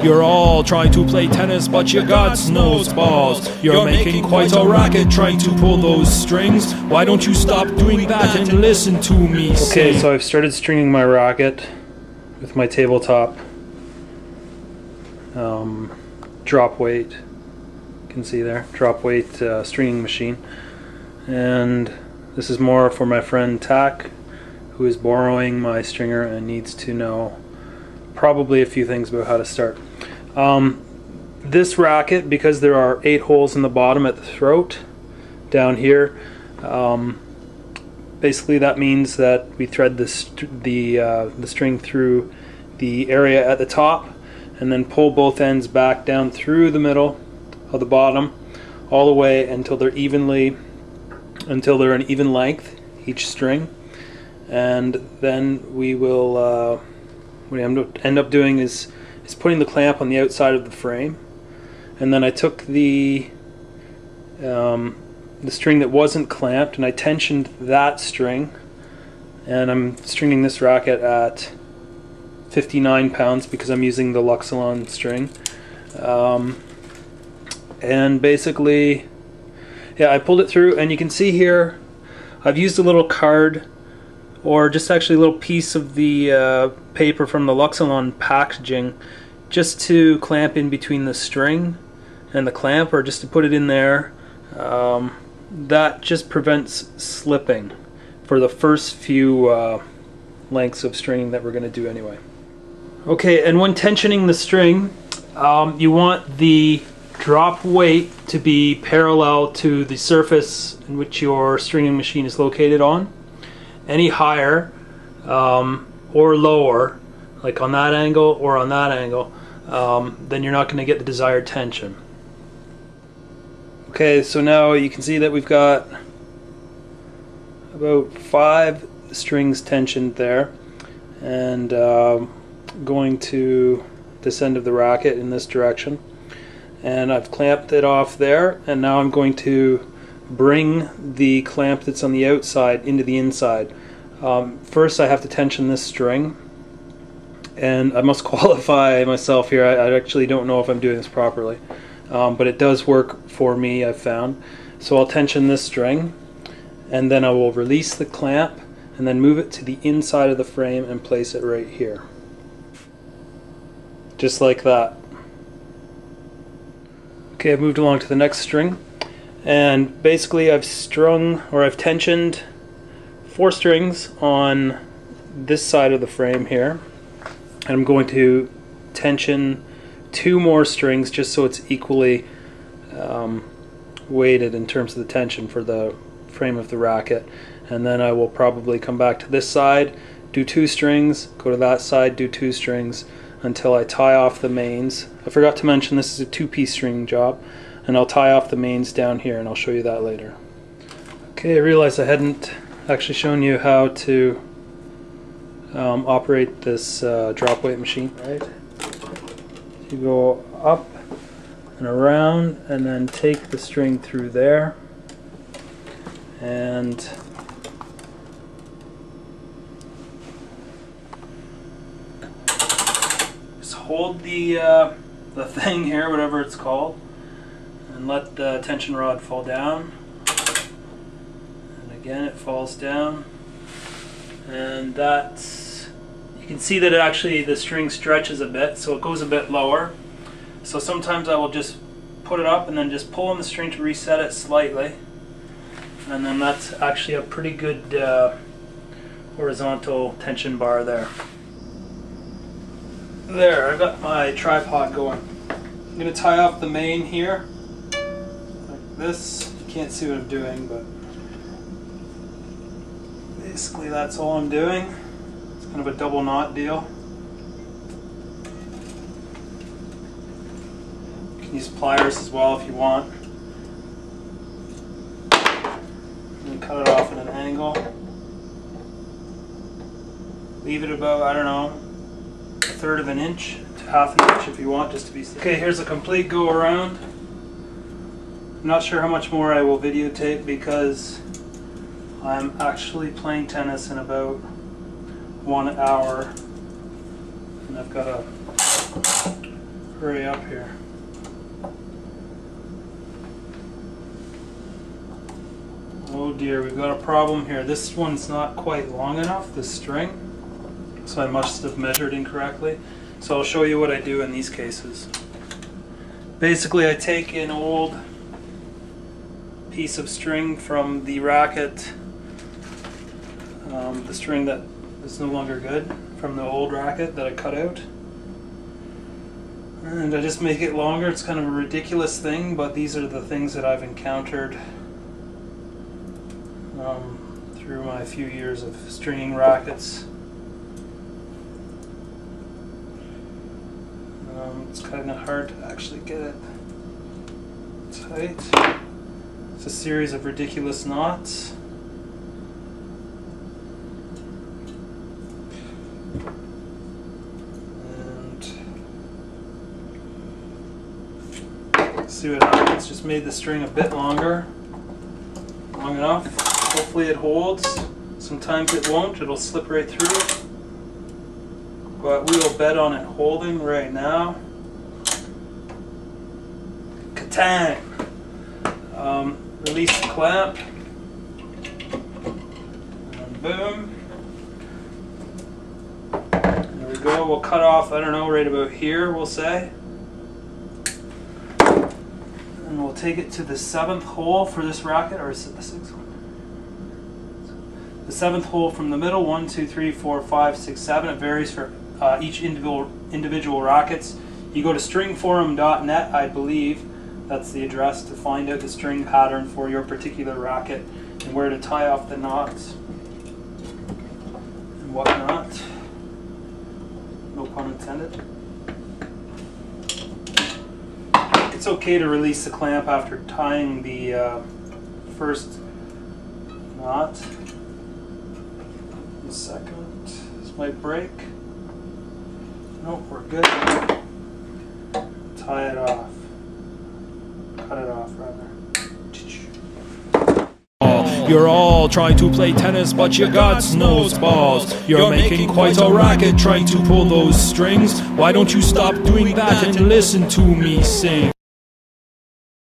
You're all trying to play tennis, but you got snow's balls. You're making quite a racket trying to pull those strings. Why don't you stop doing that and listen to me? Okay, so I've started stringing my racket with my tabletop drop weight. You can see there, drop weight stringing machine. And this is more for my friend Tack, who is borrowing my stringer and needs to know probably a few things about how to start. This racket, because there are 8 holes in the bottom at the throat down here, basically that means that we thread the string through the area at the top and then pull both ends back down through the middle of the bottom all the way until they're an even length, each string. And then we will what I end up doing is putting the clamp on the outside of the frame, and then I took the string that wasn't clamped and I tensioned that string, and I'm stringing this racket at 59 pounds because I'm using the Luxilon string. And basically, yeah, I pulled it through, and you can see here I've used a little card, or just actually a little piece of the paper from the Luxilon packaging, just to clamp in between the string and the clamp, or just to put it in there. That just prevents slipping for the first few lengths of stringing that we're going to do anyway. Okay, and when tensioning the string, you want the drop weight to be parallel to the surface in which your stringing machine is located on. Any higher or lower, like on that angle or on that angle, then you're not going to get the desired tension. Okay, so now you can see that we've got about 5 strings tensioned there, and going to this end of the racket in this direction, and I've clamped it off there, and now I'm going to bring the clamp that's on the outside into the inside. First I have to tension this string, and I must qualify myself here, I actually don't know if I'm doing this properly, but it does work for me, I've found. So I'll tension this string, and then I will release the clamp and then move it to the inside of the frame and place it right here. Just like that. Okay, I've moved along to the next string, and basically I've tensioned 4 strings on this side of the frame here, and I'm going to tension 2 more strings just so it's equally weighted in terms of the tension for the frame of the racket. And then I will probably come back to this side, do 2 strings, go to that side, do 2 strings until I tie off the mains. I forgot to mention this is a 2-piece string job, and I'll tie off the mains down here, and I'll show you that later. Okay, I realized I hadn't actually shown you how to operate this drop weight machine. Right? You go up and around, and then take the string through there, and just hold the thing here, whatever it's called, and let the tension rod fall down. And again, it falls down, and that's, you can see that it actually, the string stretches a bit, so it goes a bit lower. So sometimes I will just put it up and then just pull on the string to reset it slightly, and then that's actually a pretty good horizontal tension bar there. There, I've got my tripod going. I'm going to tie off the main here, like this. You can't see what I'm doing, but basically that's all I'm doing. It's kind of a double knot deal. You can use pliers as well if you want. And cut it off at an angle. Leave it about, I don't know, 1/3 of an inch to 1/2 an inch if you want, just to be safe. Okay, here's a complete go around. I'm not sure how much more I will videotape because I'm actually playing tennis in about 1 hour, and I've got to hurry up here. Oh dear, we've got a problem here. This one's not quite long enough, this string, so I must have measured incorrectly. So I'll show you what I do in these cases. Basically, I take an old piece of string from the racket, the string that is no longer good, from the old racket that I cut out, and I just make it longer. It's kind of a ridiculous thing, but these are the things that I've encountered through my few years of stringing rackets. It's kind of hard to actually get it tight. It's a series of ridiculous knots. And see what happens. Just made the string a bit longer. Long enough. Hopefully it holds. Sometimes it won't. It'll slip right through. But we will bet on it holding right now. Katang! Release the clamp. And boom. There we go. We'll cut off, I don't know, right about here, we'll say. And we'll take it to the 7th hole for this racket, or is it the 6th one? The 7th hole from the middle, 1, 2, 3, 4, 5, 6, 7. It varies for each individual rackets. You go to stringforum.net, I believe. That's the address to find out the string pattern for your particular racket and where to tie off the knots and whatnot. No pun intended. It's okay to release the clamp after tying the first knot. A second. This might break. Nope, we're good. Tie it off. Cut it off, rather. You're all trying to play tennis, but you got nose balls. You're making quite a racket trying to pull those strings. Why don't you stop doing that and listen to me sing?